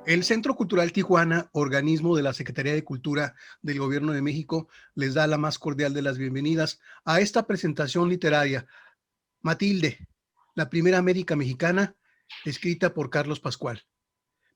El Centro Cultural Tijuana, organismo de la Secretaría de Cultura del Gobierno de México, les da la más cordial de las bienvenidas a esta presentación literaria, Matilde, la primera médica mexicana, escrita por Carlos Pascual.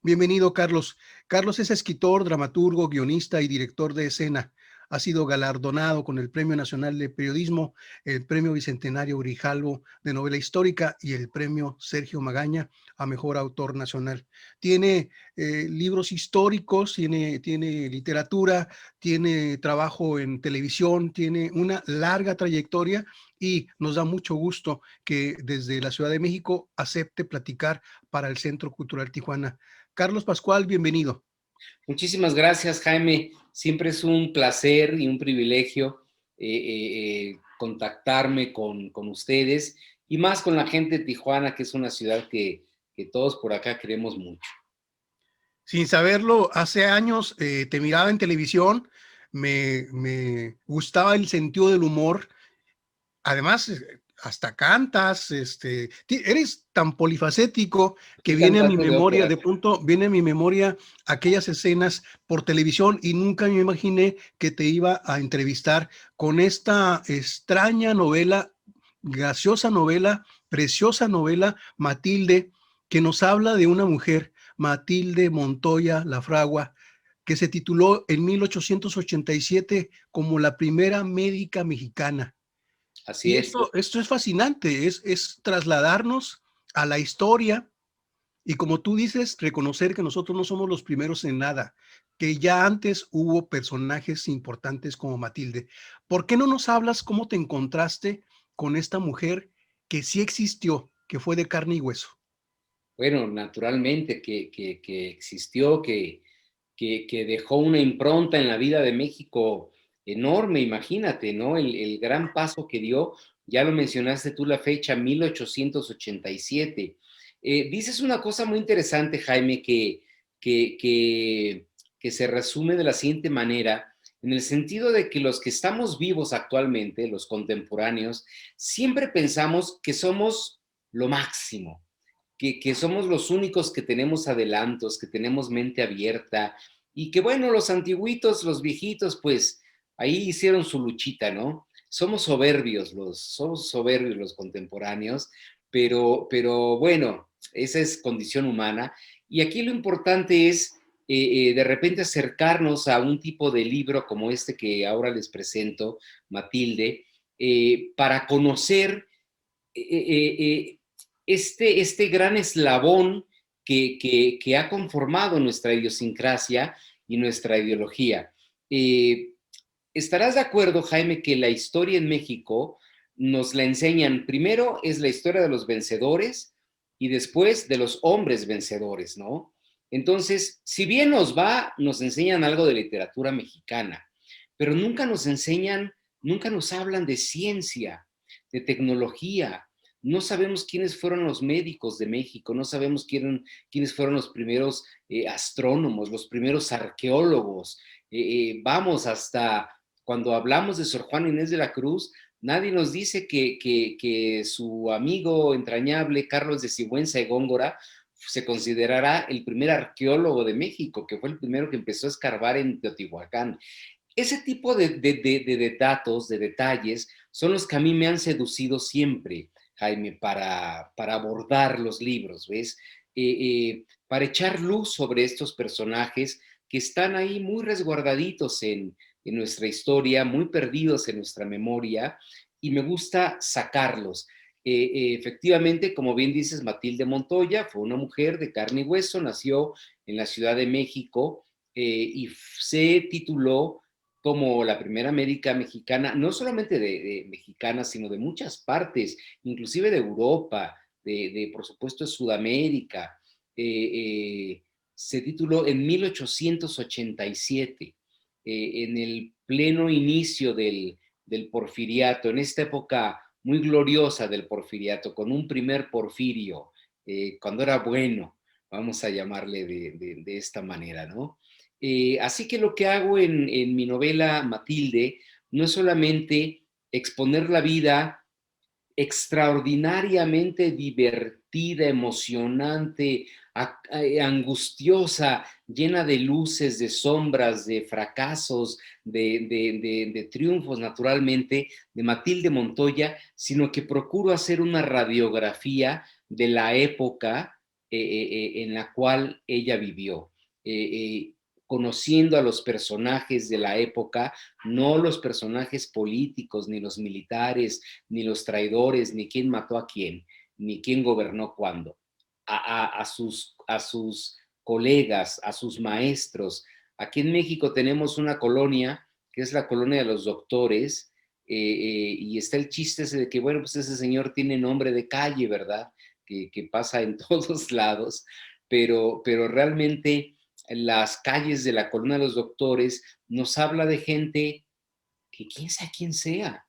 Bienvenido, Carlos. Carlos es escritor, dramaturgo, guionista y director de escena. Ha sido galardonado con el Premio Nacional de Periodismo, el Premio Bicentenario Grijalvo de Novela Histórica y el Premio Sergio Magaña a Mejor Autor Nacional. Tiene libros históricos, tiene literatura, tiene trabajo en televisión, tiene una larga trayectoria y nos da mucho gusto que desde la Ciudad de México acepte platicar para el Centro Cultural Tijuana. Carlos Pascual, bienvenido. Muchísimas gracias, Jaime. Siempre es un placer y un privilegio contactarme con ustedes y más con la gente de Tijuana, que es una ciudad que todos por acá queremos mucho. Sin saberlo, hace años te miraba en televisión, me gustaba el sentido del humor. Además, hasta cantas, eres tan polifacético que Soy viene a mi cantante de memoria, ópera. de pronto viene a mi memoria aquellas escenas por televisión y nunca me imaginé que te iba a entrevistar con esta extraña novela, graciosa novela, preciosa novela, Matilde, que nos habla de una mujer, Matilde Montoya Lafragua, que se tituló en 1887 como la primera médica mexicana. Así Y es. esto es fascinante, es trasladarnos a la historia y, como tú dices, reconocer que nosotros no somos los primeros en nada, que ya antes hubo personajes importantes como Matilde. ¿Por qué no nos hablas cómo te encontraste con esta mujer que sí existió, que fue de carne y hueso? Bueno, naturalmente que existió, que dejó una impronta en la vida de México enorme, imagínate, ¿no? El gran paso que dio, ya lo mencionaste tú la fecha, 1887. Dices una cosa muy interesante, Jaime, que, que, que se resume de la siguiente manera, en el sentido de que los que estamos vivos actualmente, los contemporáneos, siempre pensamos que somos lo máximo, que somos los únicos que tenemos adelantos, que tenemos mente abierta y que bueno, los antiguitos, los viejitos, pues ahí hicieron su luchita, ¿no? Somos soberbios los contemporáneos, pero bueno, esa es condición humana. Y aquí lo importante es de repente acercarnos a un tipo de libro como este que ahora les presento, Matilde, para conocer eh, eh, eh, este gran eslabón que ha conformado nuestra idiosincrasia y nuestra ideología. Eh, Estarás de acuerdo, Jaime, que la historia en México nos la enseñan, primero es la historia de los vencedores y después de los hombres vencedores, ¿no? Entonces, si bien nos va, nos enseñan algo de literatura mexicana, pero nunca nos enseñan, nunca nos hablan de ciencia, de tecnología. No sabemos quiénes fueron los médicos de México, no sabemos quiénes fueron los primeros astrónomos, los primeros arqueólogos. Vamos, hasta cuando hablamos de Sor Juana Inés de la Cruz, nadie nos dice que su amigo entrañable, Carlos de Sigüenza y Góngora, se considerará el primer arqueólogo de México, que fue el primero que empezó a escarbar en Teotihuacán. Ese tipo de datos, de detalles, son los que a mí me han seducido siempre, Jaime, para abordar los libros, ¿ves? Para echar luz sobre estos personajes que están ahí muy resguardaditos en nuestra historia, muy perdidos en nuestra memoria, y me gusta sacarlos. Efectivamente, como bien dices, Matilde Montoya fue una mujer de carne y hueso, nació en la Ciudad de México y se tituló como la primera médica mexicana, no solamente de mexicana, sino de muchas partes, inclusive de Europa, por supuesto, de Sudamérica. Se tituló en 1887, en el pleno inicio del porfiriato, en esta época muy gloriosa del porfiriato, con un primer Porfirio, cuando era bueno, vamos a llamarle de esta manera, ¿no? Así que lo que hago en mi novela Matilde no es solamente exponer la vida extraordinariamente divertida, emocionante, angustiosa, llena de luces, de sombras, de fracasos, de triunfos, naturalmente, de Matilde Montoya, sino que procuro hacer una radiografía de la época en la cual ella vivió. Conociendo a los personajes de la época, no los personajes políticos, ni los militares, ni los traidores, ni quién mató a quién, ni quién gobernó cuándo. A sus colegas, a sus maestros. Aquí en México tenemos una colonia, que es la colonia de los doctores, y está el chiste ese de que, bueno, pues ese señor tiene nombre de calle, ¿verdad? Que pasa en todos lados, pero realmente las calles de la colonia de los doctores nos habla de gente que quién sabe quién sea,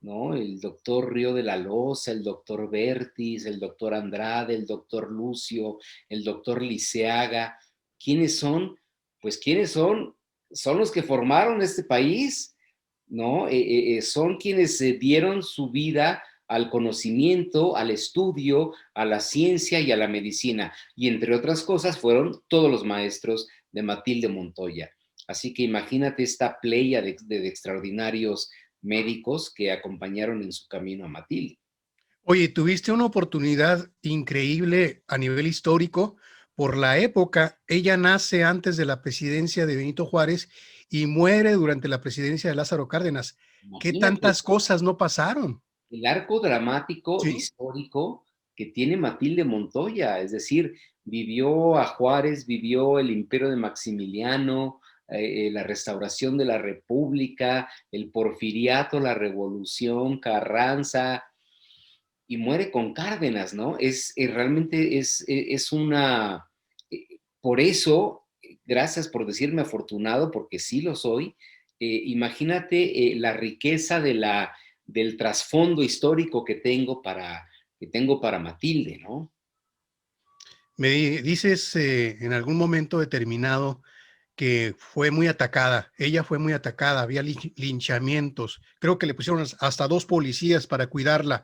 ¿no? El doctor Río de la Loza, el doctor Bertis, el doctor Andrade, el doctor Lucio, el doctor Liceaga. ¿Quiénes son? Pues ¿quiénes son? Son los que formaron este país, ¿no? Son quienes dieron su vida al conocimiento, al estudio, a la ciencia y a la medicina. Y entre otras cosas fueron todos los maestros de Matilde Montoya. Así que imagínate esta playa de extraordinarios médicos que acompañaron en su camino a Matilde. Oye, tuviste una oportunidad increíble a nivel histórico por la época. Ella nace antes de la presidencia de Benito Juárez y muere durante la presidencia de Lázaro Cárdenas. ¿Qué Imagínate tantas cosas no pasaron? el arco dramático Sí. histórico que tiene Matilde Montoya, es decir, vivió a Juárez, vivió el imperio de Maximiliano, la restauración de la República, el porfiriato, la revolución, Carranza, y muere con Cárdenas, ¿no? Realmente es una... por eso, gracias por decirme afortunado, porque sí lo soy, imagínate la riqueza del trasfondo histórico que tengo para Matilde, ¿no? Dices en algún momento determinado que fue muy atacada. Ella fue muy atacada, había linchamientos. Creo que le pusieron hasta 2 policías para cuidarla.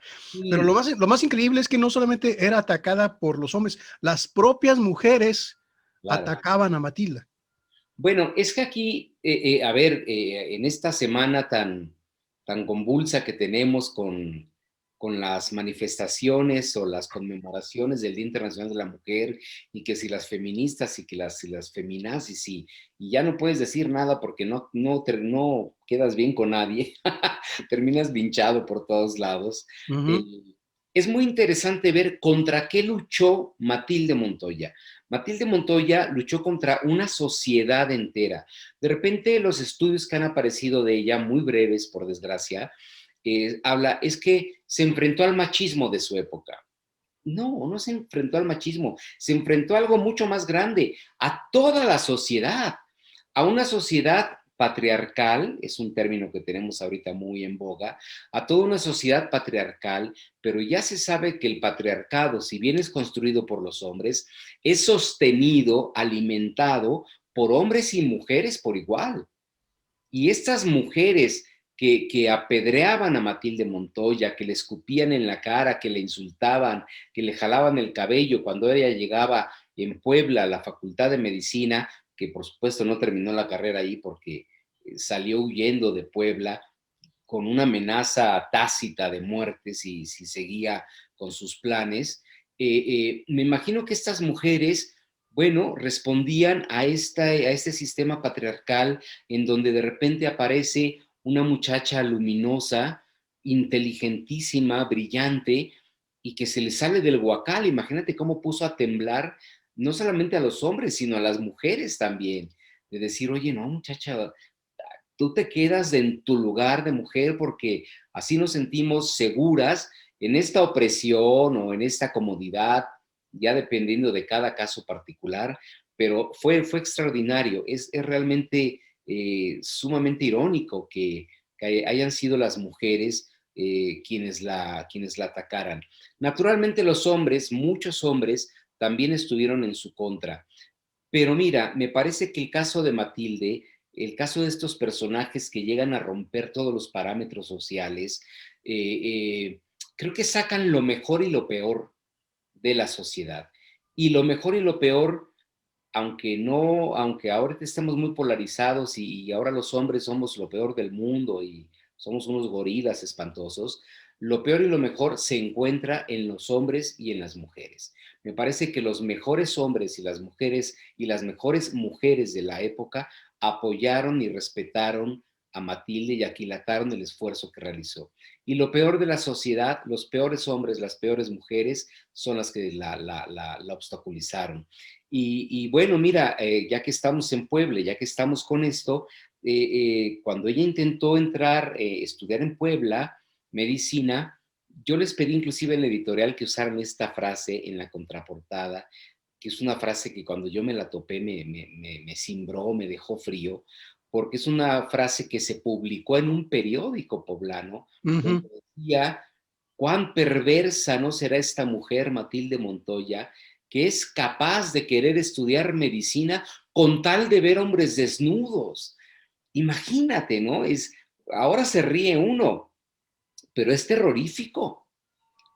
Pero Sí, lo más increíble es que no solamente era atacada por los hombres, las propias mujeres claro. atacaban a Matilda. Bueno, es que aquí, a ver, en esta semana tan convulsa que tenemos con las manifestaciones o las conmemoraciones del Día Internacional de la Mujer, y que si las feministas y que si las feminazis, y ya no puedes decir nada porque no quedas bien con nadie, terminas vinchado por todos lados. Ujú. Eh, es muy interesante ver contra qué luchó Matilde Montoya. Matilde Montoya luchó contra una sociedad entera. De repente los estudios que han aparecido de ella, muy breves por desgracia, es que se enfrentó al machismo de su época. No se enfrentó al machismo, se enfrentó a algo mucho más grande, a toda la sociedad, a una sociedad patriarcal, es un término que tenemos ahorita muy en boga, a toda una sociedad patriarcal, pero ya se sabe que el patriarcado, si bien es construido por los hombres, es sostenido, alimentado por hombres y mujeres por igual. Y estas mujeres que apedreaban a Matilde Montoya, que le escupían en la cara, que le insultaban, que le jalaban el cabello cuando ella llegaba en Puebla a la Facultad de Medicina, que por supuesto no terminó la carrera ahí porque salió huyendo de Puebla con una amenaza tácita de muerte si seguía con sus planes. Me imagino que estas mujeres, bueno, respondían a este sistema patriarcal en donde de repente aparece una muchacha luminosa, inteligentísima, brillante, y que se le sale del huacal. Imagínate cómo puso a temblar no solamente a los hombres, sino a las mujeres también, de decir, oye, no, muchacha, tú te quedas en tu lugar de mujer porque así nos sentimos seguras en esta opresión o en esta comodidad, ya dependiendo de cada caso particular, pero fue extraordinario. Es realmente sumamente irónico que hayan sido las mujeres quienes la atacaran. Naturalmente los hombres, muchos hombres, también estuvieron en su contra. Pero mira, me parece que el caso de Matilde, el caso de estos personajes que llegan a romper todos los parámetros sociales, eh, eh, creo que sacan lo mejor y lo peor de la sociedad. Y lo mejor y lo peor, aunque no, aunque ahorita estamos muy polarizados y ahora los hombres somos lo peor del mundo y somos unos gorilas espantosos, lo peor y lo mejor se encuentra en los hombres y en las mujeres. Me parece que los mejores hombres y las mejores mujeres de la época apoyaron y respetaron a Matilde y aquilataron el esfuerzo que realizó. Y lo peor de la sociedad, los peores hombres, las peores mujeres, son las que la obstaculizaron. Y bueno, mira, ya que estamos en Puebla, ya que estamos con esto, cuando ella intentó entrar, estudiar en Puebla, medicina, yo les pedí inclusive en la editorial que usaran esta frase en la contraportada, que es una frase que cuando yo me la topé me cimbró, me dejó frío, porque es una frase que se publicó en un periódico poblano, donde Ujú. decía, cuán perversa no será esta mujer, Matilde Montoya, que es capaz de querer estudiar medicina con tal de ver hombres desnudos. Imagínate, ¿no? Ahora se ríe uno, pero es terrorífico,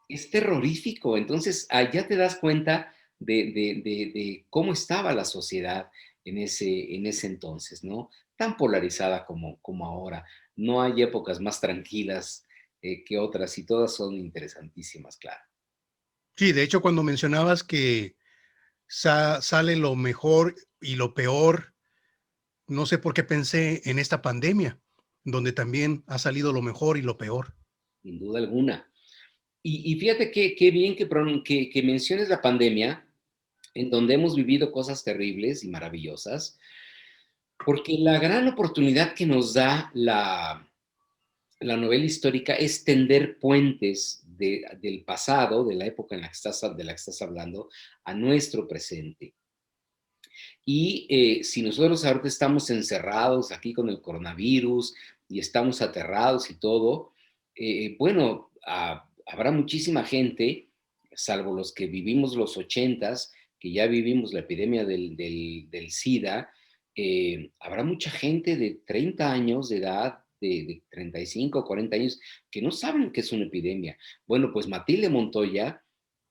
es terrorífico. Entonces, allá te das cuenta de cómo estaba la sociedad en ese entonces, ¿no? Tan polarizada como ahora. No hay épocas más tranquilas que otras y todas son interesantísimas, claro. Sí, de hecho, cuando mencionabas que sale lo mejor y lo peor, no sé por qué pensé en esta pandemia, donde también ha salido lo mejor y lo peor. Sin duda alguna. Y fíjate qué bien que menciones la pandemia, en donde hemos vivido cosas terribles y maravillosas, porque la gran oportunidad que nos da la novela histórica es tender puentes del pasado, de la época de la que estás hablando, a nuestro presente. Y si nosotros ahorita estamos encerrados aquí con el coronavirus y estamos aterrados y todo, bueno, habrá muchísima gente, salvo los que vivimos los ochentas, que ya vivimos la epidemia del SIDA, habrá mucha gente de 30 años de edad, de 35 o 40 años, que no saben qué es una epidemia. Bueno, pues Matilde Montoya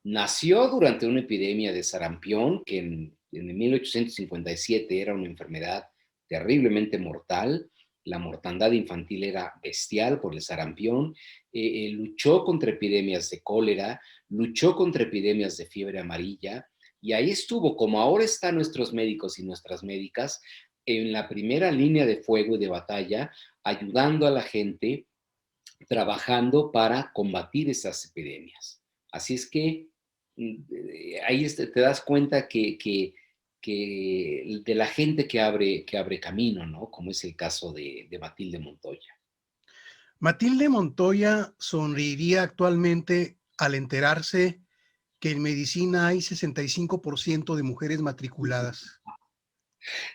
nació durante una epidemia de sarampión que en 1857 era una enfermedad terriblemente mortal. La mortandad infantil era bestial por el sarampión. Luchó contra epidemias de cólera, luchó contra epidemias de fiebre amarilla, y ahí estuvo, como ahora están nuestros médicos y nuestras médicas, en la primera línea de fuego y de batalla, ayudando a la gente, trabajando para combatir esas epidemias. Así es que ahí te das cuenta que de la gente que abre camino, ¿no? Como es el caso de Matilde Montoya. Matilde Montoya sonreiría actualmente al enterarse que en medicina hay 65% de mujeres matriculadas.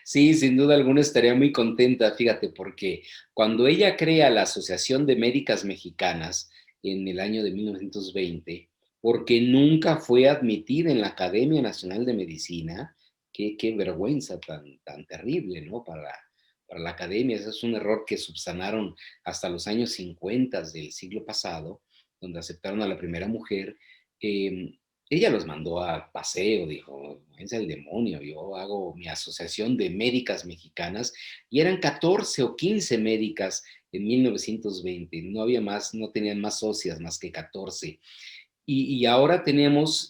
Sí, sin duda alguna estaría muy contenta, fíjate, porque cuando ella crea la Asociación de Médicas Mexicanas en el año de 1920, porque nunca fue admitida en la Academia Nacional de Medicina, qué vergüenza tan terrible, ¿no? Para la academia, ese es un error que subsanaron hasta los años 50 del siglo pasado, donde aceptaron a la primera mujer. Ella los mandó a paseo, dijo, es el demonio, yo hago mi asociación de médicas mexicanas, y eran 14 o 15 médicas en 1920, no había más, no tenían más socias más que 14. Y ahora tenemos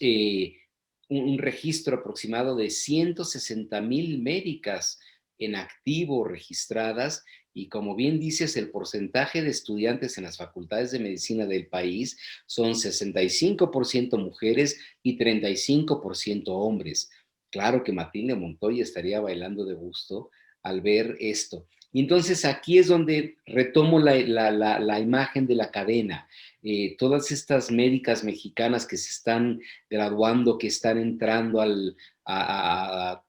un registro aproximado de 160,000 médicas en activo registradas, y como bien dices, el porcentaje de estudiantes en las facultades de medicina del país son 65% mujeres y 35% hombres. Claro que Matilde Montoya estaría bailando de gusto al ver esto. Y entonces aquí es donde retomo la imagen de la cadena. Todas estas médicas mexicanas que se están graduando, que están entrando a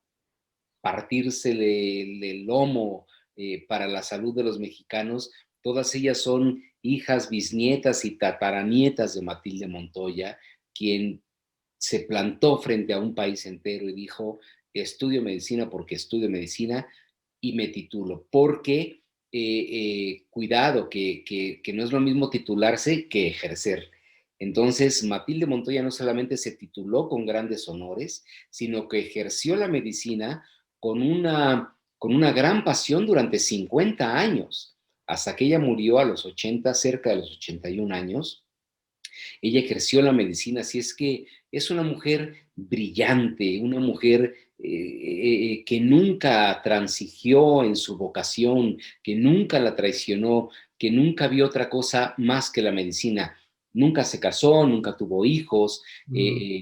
partirse el lomo para la salud de los mexicanos, todas ellas son hijas, bisnietas y tataranietas de Matilde Montoya, quien se plantó frente a un país entero y dijo, estudio medicina porque estudio medicina y me titulo, porque cuidado, que no es lo mismo titularse que ejercer. Entonces, Matilde Montoya no solamente se tituló con grandes honores, sino que ejerció la medicina con una gran pasión durante 50 años, hasta que ella murió a los 80, cerca de los 81 años. Ella ejerció la medicina, así es que es una mujer brillante, una mujer que nunca transigió en su vocación, que nunca la traicionó, que nunca vio otra cosa más que la medicina. Nunca se casó, nunca tuvo hijos, Mm.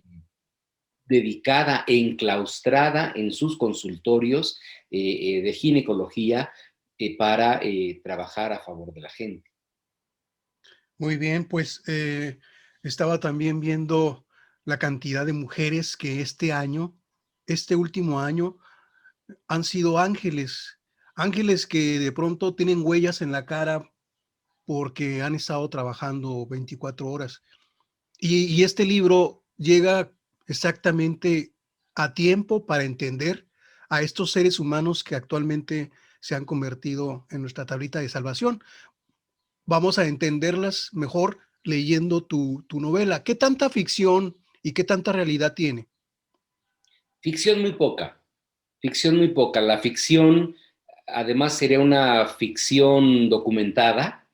dedicada e enclaustrada en sus consultorios de ginecología para trabajar a favor de la gente. Muy bien, pues estaba también viendo la cantidad de mujeres que este año, este último año, han sido ángeles, ángeles que de pronto tienen huellas en la cara porque han estado trabajando 24 horas. Y este libro llega exactamente a tiempo para entender a estos seres humanos que actualmente se han convertido en nuestra tablita de salvación. Vamos a entenderlas mejor leyendo tu novela. ¿Qué tanta ficción y qué tanta realidad tiene? Ficción muy poca, ficción muy poca. La ficción, además, sería una ficción documentada,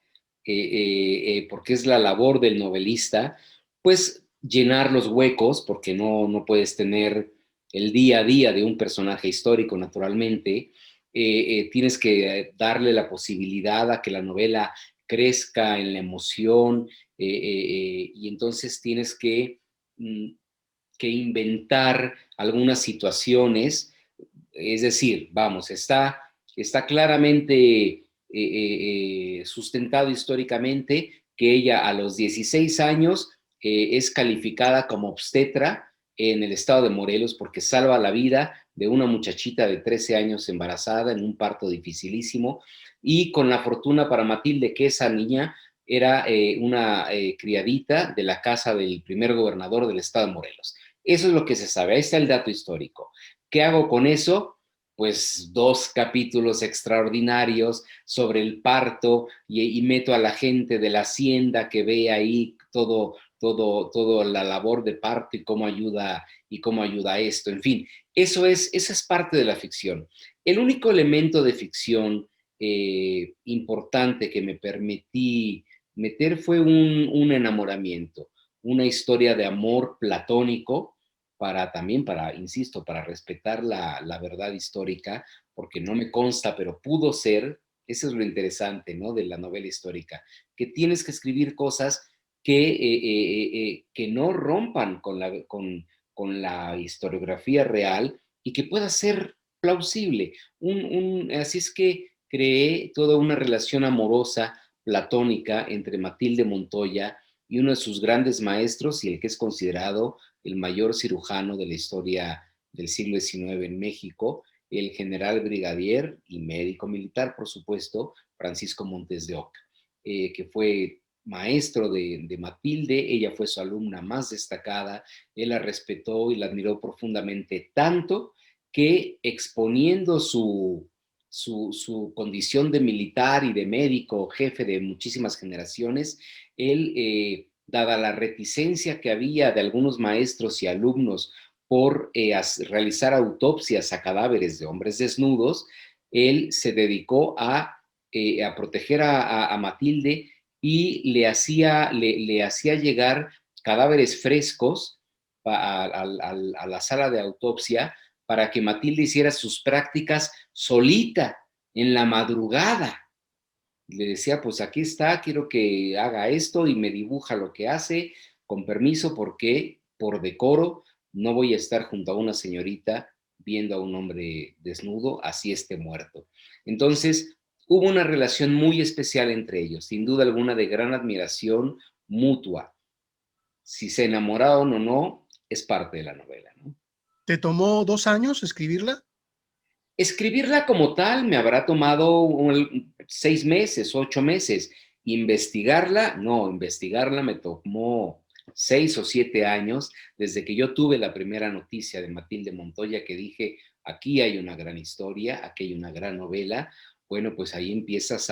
porque es la labor del novelista, pues llenar los huecos, porque no puedes tener el día a día de un personaje histórico, naturalmente. Tienes que darle la posibilidad a que la novela crezca en la emoción, y entonces tienes mm, que inventar algunas situaciones. Es decir, vamos, está claramente sustentado históricamente que ella a los 16 años es calificada como obstetra en el estado de Morelos porque salva la vida de una muchachita de 13 años embarazada en un parto dificilísimo, y con la fortuna para Matilde que esa niña era una criadita de la casa del primer gobernador del estado de Morelos. Eso es lo que se sabe, ahí está el dato histórico. ¿Qué hago con eso? Pues 2 capítulos extraordinarios sobre el parto, y meto a la gente de la hacienda que ve ahí todo la labor de parto y cómo ayuda a esto. En fin, esa es parte de la ficción. El único elemento de ficción importante que me permití meter fue un enamoramiento, una historia de amor platónico también para, insisto, para respetar la verdad histórica, porque no me consta, pero pudo ser. Eso es lo interesante, ¿no? De la novela histórica, que tienes que escribir cosas que no rompan con la historiografía real y que pueda ser plausible. Así es que creé toda una relación amorosa, platónica, entre Matilde Montoya y uno de sus grandes maestros y el que es considerado el mayor cirujano de la historia del siglo XIX en México, el general brigadier y médico militar, por supuesto, Francisco Montes de Oca, que fue maestro de Matilde. Ella fue su alumna más destacada, él la respetó y la admiró profundamente, tanto que exponiendo su condición de militar y de médico, jefe de muchísimas generaciones, él, dada la reticencia que había de algunos maestros y alumnos por realizar autopsias a cadáveres de hombres desnudos, él se dedicó a proteger a Matilde y le hacía llegar cadáveres frescos a la sala de autopsia para que Matilde hiciera sus prácticas solita, en la madrugada. Le decía, pues aquí está, quiero que haga esto, y me dibuja lo que hace, con permiso, porque por decoro no voy a estar junto a una señorita viendo a un hombre desnudo, así esté muerto. Entonces, hubo una relación muy especial entre ellos, sin duda alguna de gran admiración mutua. Si se enamoraron o no, es parte de la novela, ¿no? ¿Te tomó 2 años escribirla? Escribirla como tal me habrá tomado 6 meses, 8 meses. Investigarla, no, investigarla me tomó 6 o 7 años, desde que yo tuve la primera noticia de Matilde Montoya, que dije, aquí hay una gran historia, aquí hay una gran novela. Bueno, pues ahí empiezas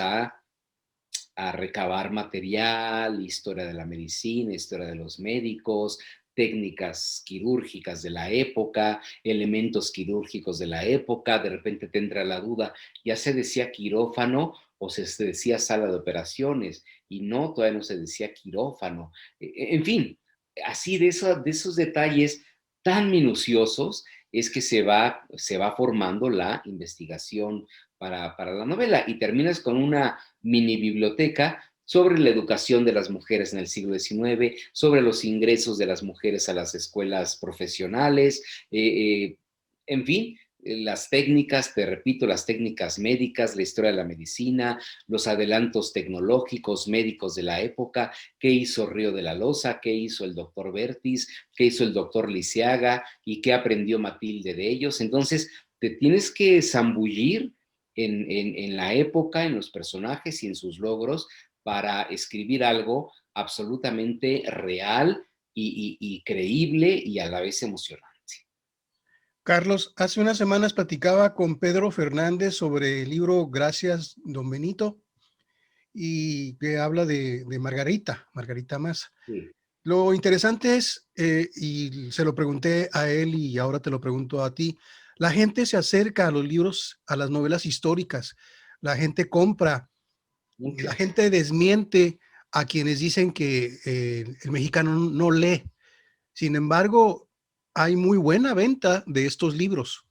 a recabar material, historia de la medicina, historia de los médicos, técnicas quirúrgicas de la época, elementos quirúrgicos de la época. De repente te entra la duda, ¿ya se decía quirófano o se decía sala de operaciones? Y no, todavía no se decía quirófano. En fin, así de esos detalles tan minuciosos es que se va formando la investigación para la novela, y terminas con una mini biblioteca sobre la educación de las mujeres en el siglo XIX, sobre los ingresos de las mujeres a las escuelas profesionales, en fin, las técnicas, te repito, las técnicas médicas, la historia de la medicina, los adelantos tecnológicos médicos de la época, qué hizo Río de la Loza, qué hizo el doctor Bertis, qué hizo el doctor Lisiaga y qué aprendió Matilde de ellos. Entonces, te tienes que zambullir en la época, en los personajes y en sus logros para escribir algo absolutamente real y creíble y a la vez emocionante. Carlos, hace unas semanas platicaba con Pedro Fernández sobre el libro Gracias, don Benito, y que habla de Margarita, Margarita Massa. Sí. Lo interesante es, y se lo pregunté a él y ahora te lo pregunto a ti, la gente se acerca a los libros, a las novelas históricas, la gente compra, la Mucho. gente desmiente a quienes dicen que el mexicano no lee. Sin embargo, hay muy buena venta de estos libros.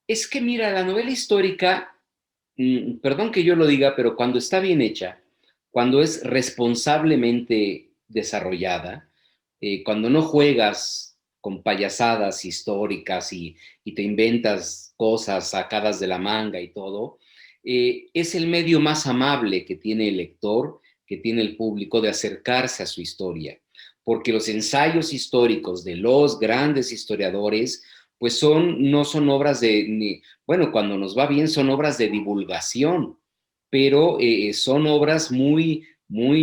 Es que mira, la novela histórica, perdón que yo lo diga, pero cuando está bien hecha, cuando es responsablemente desarrollada, cuando no juegas con payasadas históricas y te inventas cosas sacadas de la manga y todo, es el medio más amable que tiene el lector, que tiene el público de acercarse a su historia, porque los ensayos históricos de los grandes historiadores pues no son obras bueno, cuando nos va bien son obras de divulgación, pero son obras muy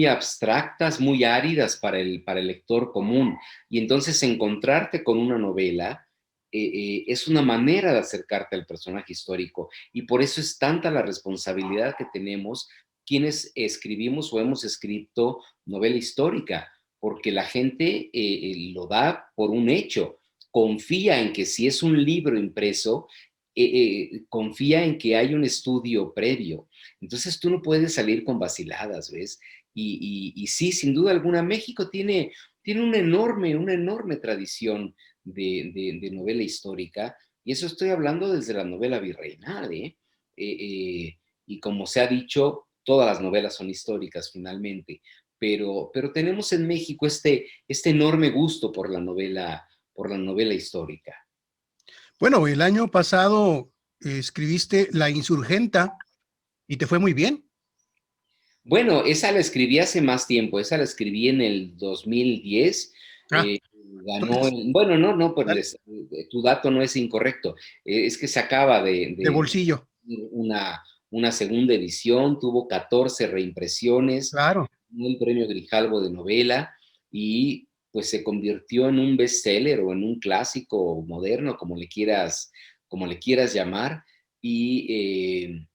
abstractas, muy áridas para el lector común. Y entonces encontrarte con una novela es una manera de acercarte al personaje histórico. Y por eso es tanta la responsabilidad que tenemos quienes escribimos o hemos escrito novela histórica, porque la gente lo da por un hecho, confía en que si es un libro impreso, confía en que hay un estudio previo. Entonces tú no puedes salir con vaciladas, ¿ves? Y sí, sin duda alguna, México tiene una enorme tradición de novela histórica, y eso estoy hablando desde la novela virreinal, ¿eh? Y como se ha dicho, todas las novelas son históricas finalmente, pero tenemos en México este enorme gusto por la novela histórica. Bueno, el año pasado escribiste La Insurgenta y te fue muy bien. Bueno, esa la escribí hace más tiempo, esa la escribí en el 2010. Ah, Ganó, bueno, no, pues dale, tu dato no es incorrecto. Es que se acaba de bolsillo, una segunda edición, tuvo 14 reimpresiones, claro. el premio Grijalvo de novela, y pues se convirtió en un bestseller o en un clásico moderno, como le quieras llamar, y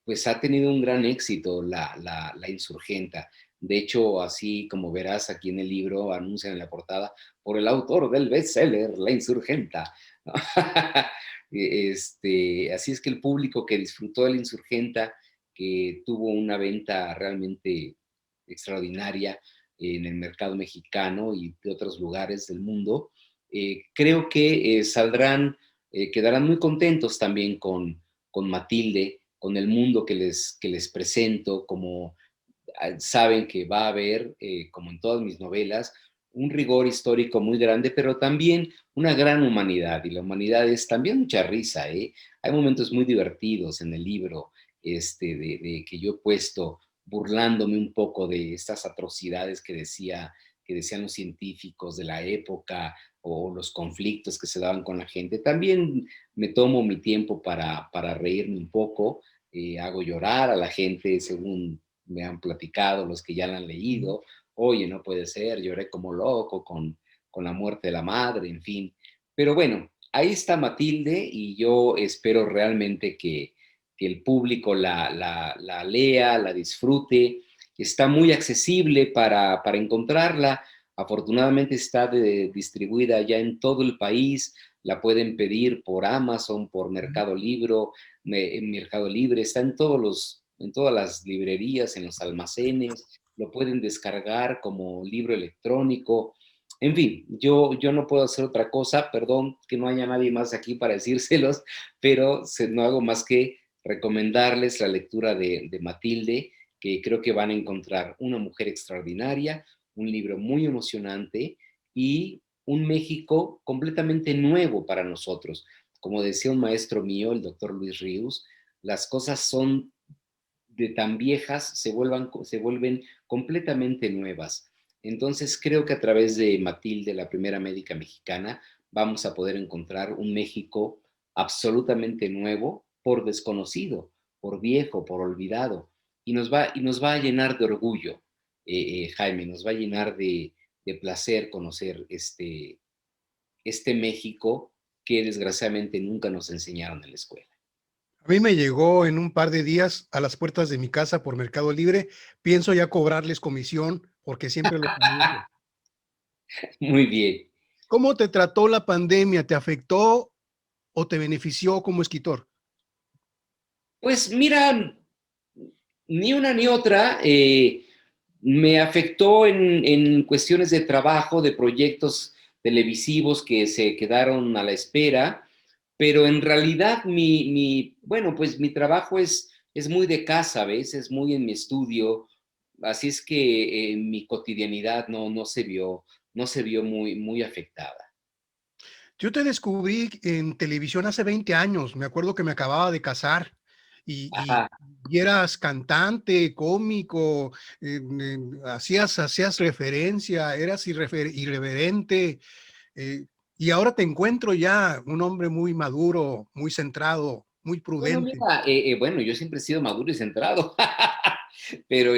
pues ha tenido un gran éxito la Insurgenta. De hecho, así como verás aquí en el libro, anuncian en la portada, por el autor del bestseller, La Insurgenta. Así es que el público que disfrutó de La Insurgenta, que tuvo una venta realmente extraordinaria en el mercado mexicano y de otros lugares del mundo, creo que quedarán muy contentos también con Matilde, con el mundo que les presento, como saben que va a haber, como en todas mis novelas, un rigor histórico muy grande, pero también una gran humanidad. Y la humanidad es también mucha risa, ¿eh? Hay momentos muy divertidos en el libro, de que yo he puesto burlándome un poco de estas atrocidades que decían los científicos de la época, o los conflictos que se daban con la gente. También me tomo mi tiempo para reírme un poco, hago llorar a la gente según me han platicado los que ya la han leído. Oye, no puede ser, lloré como loco con la muerte de la madre, en fin. Pero bueno, ahí está Matilde, y yo espero realmente el público la lea, la disfrute. Está muy accesible para encontrarla. Afortunadamente está distribuida ya en todo el país. La pueden pedir por Amazon, por Mercado Libre, en Mercado Libre. Está en todas las librerías, en los almacenes. Lo pueden descargar como libro electrónico. En fin, yo no puedo hacer otra cosa, perdón que no haya nadie más aquí para decírselos, pero no hago más que recomendarles la lectura de Matilde, que creo que van a encontrar una mujer extraordinaria, un libro muy emocionante y un México completamente nuevo para nosotros. Como decía un maestro mío, el doctor Luis Ríos, las cosas son de tan viejas, se vuelven completamente nuevas. Entonces creo que a través de Matilde, la primera médica mexicana, vamos a poder encontrar un México absolutamente nuevo por desconocido, por viejo, por olvidado. Y nos va a llenar de orgullo, Jaime, nos va a llenar de placer conocer este México que desgraciadamente nunca nos enseñaron en la escuela. A mí me llegó en un par de días a las puertas de mi casa por Mercado Libre. Pienso ya cobrarles comisión porque siempre los anuncio. Muy bien. ¿Cómo te trató la pandemia? ¿Te afectó o te benefició como escritor? Pues mira, ni una ni otra. Me afectó en cuestiones de trabajo, de proyectos televisivos que se quedaron a la espera, pero en realidad bueno, pues mi trabajo es muy de casa, ¿ves? Es muy en mi estudio, así es que mi cotidianidad no se vio muy afectada. Yo te descubrí en televisión hace 20 años. Me acuerdo que me acababa de casar y, Ajá. y eras cantante, cómico, hacías referencia, eras irreverente. eh, y ahora te encuentro ya un hombre muy maduro, muy centrado, muy Bueno, prudente. mira, bueno, yo siempre he sido maduro y centrado, pero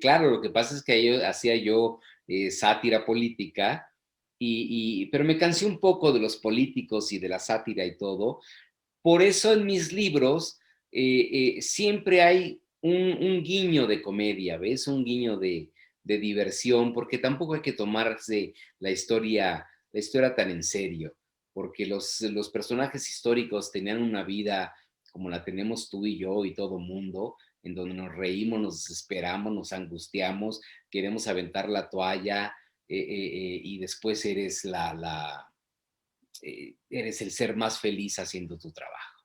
claro, lo que pasa es que hacía yo sátira política, pero me cansé un poco de los políticos y de la sátira y todo. Por eso en mis libros siempre hay un guiño de comedia, ¿ves? Un guiño de diversión, porque tampoco hay que tomarse la historia tan en serio, porque los personajes históricos tenían una vida como la tenemos tú y yo y todo mundo, en donde nos reímos, nos desesperamos, nos angustiamos, queremos aventar la toalla, y después eres el ser más feliz haciendo tu trabajo.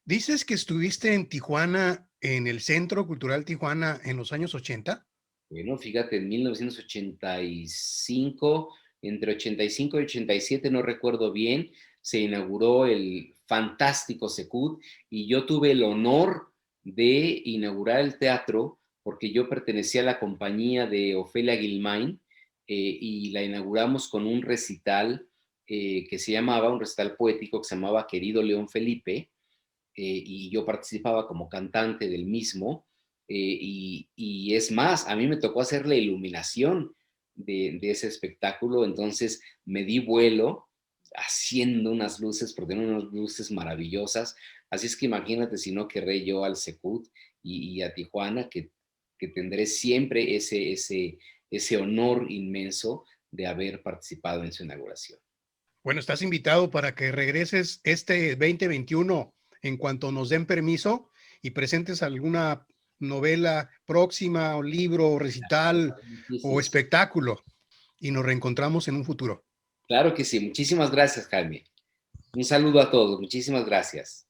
Dices que estuviste en Tijuana, en el Centro Cultural Tijuana en los años 80. Bueno, fíjate, en 1985, entre 85 y 87, no recuerdo bien, se inauguró el fantástico Secut y yo tuve el honor de inaugurar el teatro porque yo pertenecía a la compañía de Ofelia Guilmain, y la inauguramos con un recital un recital poético que se llamaba Querido León Felipe, y yo participaba como cantante del mismo, y es más, a mí me tocó hacer la iluminación de ese espectáculo, entonces me di vuelo haciendo unas luces, porque eran unas luces maravillosas, así es que imagínate si no querré yo al Secut y a Tijuana, que tendré siempre ese honor inmenso de haber participado en su inauguración. Bueno, estás invitado para que regreses este 2021 en cuanto nos den permiso y presentes alguna novela próxima o libro o recital o Muchísimo. espectáculo y nos reencontramos en un futuro. Claro que sí, muchísimas gracias, Jaime. Un saludo a todos, muchísimas gracias.